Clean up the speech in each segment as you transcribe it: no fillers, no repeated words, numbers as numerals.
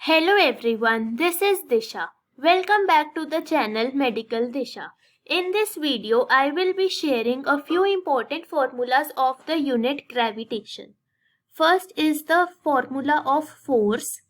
Hello everyone, this is Disha. Welcome back to the channel Medical Disha. In this video, I will be sharing a few important formulas of the unit gravitation. First is the formula of force.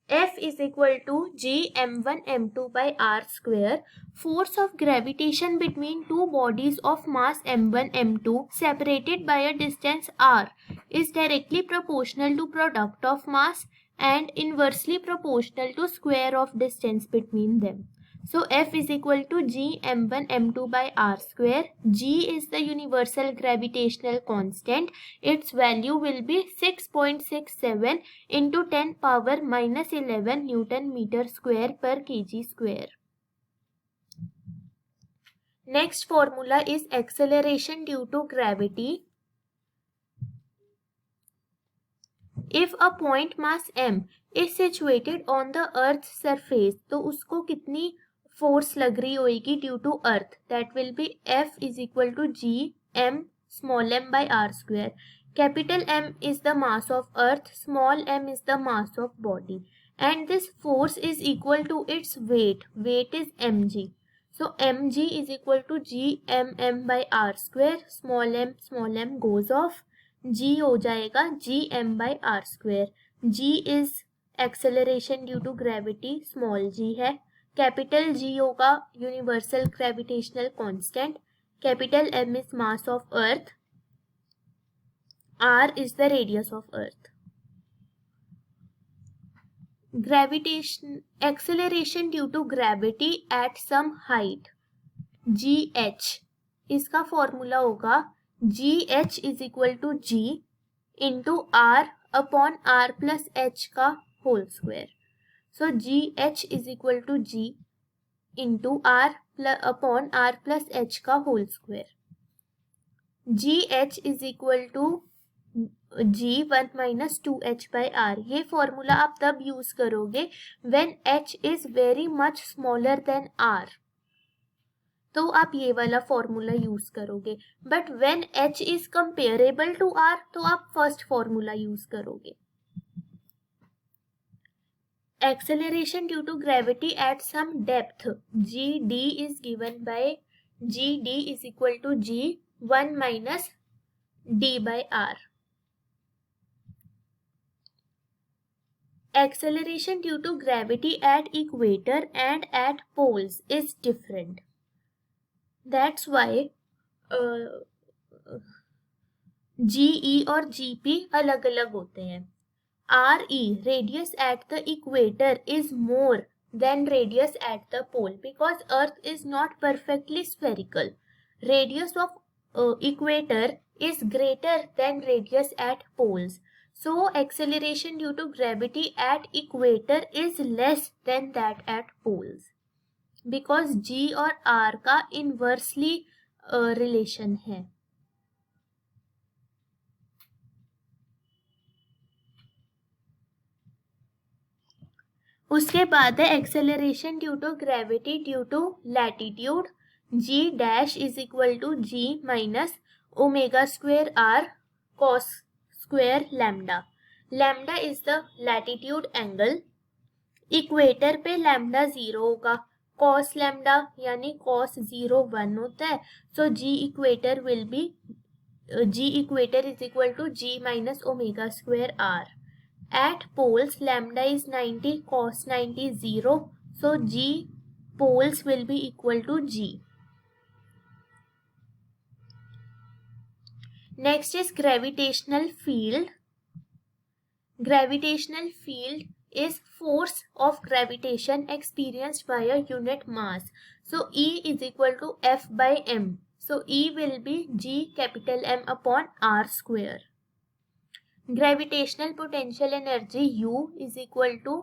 F is equal to G m1 m2 by r square. Force of gravitation between two bodies of mass m1 m2 separated by a distance r is directly proportional to product of mass and inversely proportional to square of distance between them. So F is equal to G m1 m2 by r square. G is the universal gravitational constant. Its value will be 6.67 into 10 power minus 11 Newton meter square per kg square. Next formula is acceleration due to gravity. If a point mass m is situated on the earth's surface, तो उसको कितनी force लग रही होगी due to earth? That will be F is equal to G m small m by r square. Capital M is the mass of earth, small m is the mass of body, and this force is equal to its weight. Weight is mg. So mg is equal to G m by r square. Small m goes off. G हो जाएगा G m by r square. G is acceleration due to gravity, small g है. Capital G होगा universal gravitational constant. Capital M is mass of earth. R is the radius of earth. Acceleration due to gravity at some height, gh. इसका formula होगा gh is equal to g into r upon r plus h का whole square. So gh is equal to g into r upon r plus h का whole square. gh is equal to g 1 minus 2h by r. ये formula आप तब use करोगे when h is very much smaller than r. तो आप ये वाला formula use करोगे. But when h is comparable to r तो आप फर्स्ट फॉर्मूला यूज करोगे. Acceleration due to gravity at some depth, gd is given by gd is equal to g 1 minus d by r. Acceleration due to gravity at equator and at poles is different. That's why GE और GP अलग अलग होते हैं. RE, radius at the equator, is more than radius at the pole because Earth is not perfectly spherical. Radius of equator is greater than radius at poles. So acceleration due to gravity at equator is less than that at poles. Because g और r का inversely relation है. उसके बाद है acceleration due to gravity due to latitude. G dash is equal to g minus omega square r cos square lambda. Lambda is the latitude angle. Equator पे lambda 0 होगा. Cos lambda यानी cos 0 1 होता है. So g equator will be g equator is equal to g minus omega square r. At poles lambda is 90, cos 90 0. So g poles will be equal to g. Next is gravitational field. Gravitational field is force of gravitation experienced by a unit mass. So E is equal to F by m. So E will be G capital M upon R square. Gravitational potential energy U is equal to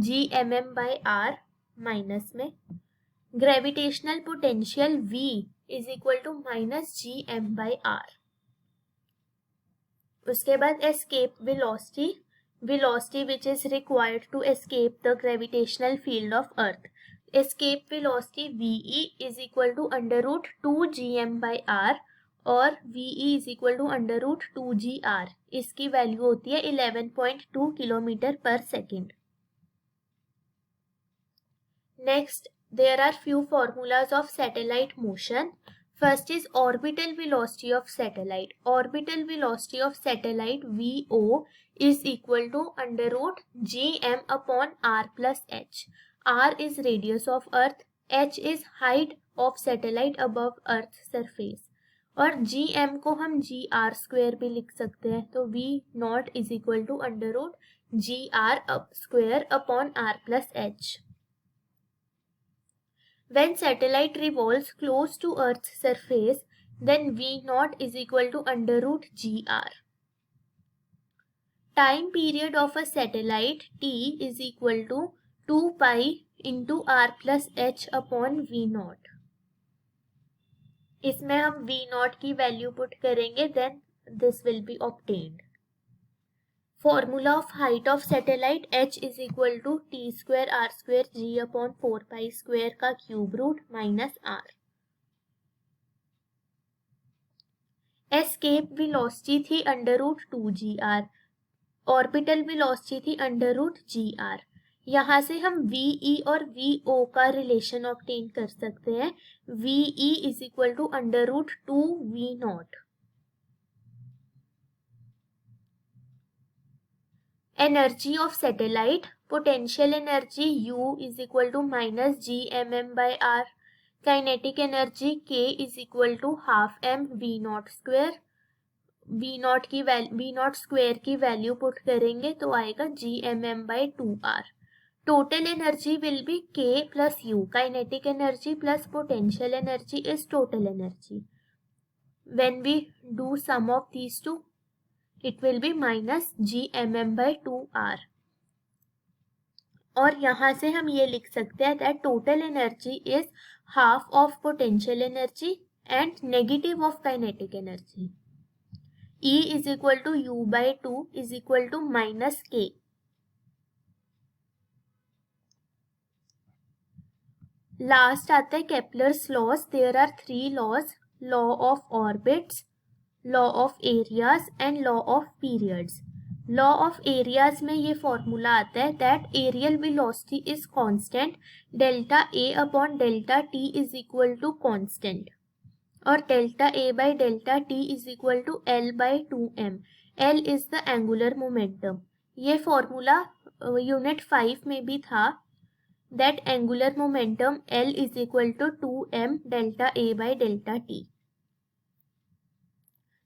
G mm by R minus में. Gravitational potential V is equal to minus G m by R. उसके बाद escape velocity which is required to escape the gravitational field of earth. Escape velocity VE is equal to under root 2 gm by r और VE is equal to under root 2GR. इसकी value होती है 11.2 kilometre पर second. Next, there are few formulas of satellite motion. First is orbital velocity of satellite. Orbital velocity of satellite VO is equal to under root gm upon r plus h. R is radius of earth, h is height of satellite above earth surface. और gm को हम gr square भी लिख सकते हैं. तो v not is equal to under root gr square upon r plus h. When satellite revolves close to Earth's surface, then V naught is equal to under root GR. Time period of a satellite T is equal to 2 pi into R plus H upon V naught. इसमें हम V naught की value put करेंगे, then this will be obtained. Formula of height of satellite h is equal to t square r square g upon 4 pi square का cube root minus r. Escape velocity थी under root 2gr. Orbital velocity थी under root gr. यहाँ से हम VE और VO का relation obtain कर सकते हैं. VE is equal to under root 2V not. Energy of satellite, potential energy U is equal to minus gmm by r. Kinetic energy K is equal to half m V naught square. V naught square की value put करेंगे तो आएगा gmm by 2r. Total energy will be K plus U. Kinetic energy plus potential energy is total energy. When we do sum of these two, it will be minus gmm by 2r. और यहाँ से हम ये लिख सकते हैं that total energy is half of potential energy and negative of kinetic energy. E is equal to U by 2 is equal to minus K. Last आता है Kepler's laws. There are 3 laws: law of orbits, law of areas and law of periods. Law of areas में ये formula आता है that areal velocity is constant, delta A upon delta t is equal to constant, और delta A by delta t is equal to L by 2m. L is the angular momentum. ये formula unit 5 में भी था that angular momentum L is equal to 2m delta A by delta T.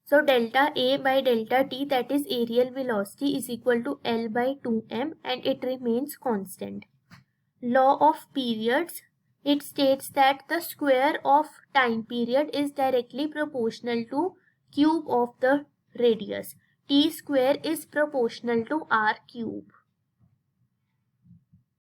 So delta A by delta T, that is aerial velocity, is equal to L by 2m and it remains constant. Law of periods, it states that the square of time period is directly proportional to cube of the radius. T square is proportional to r cube.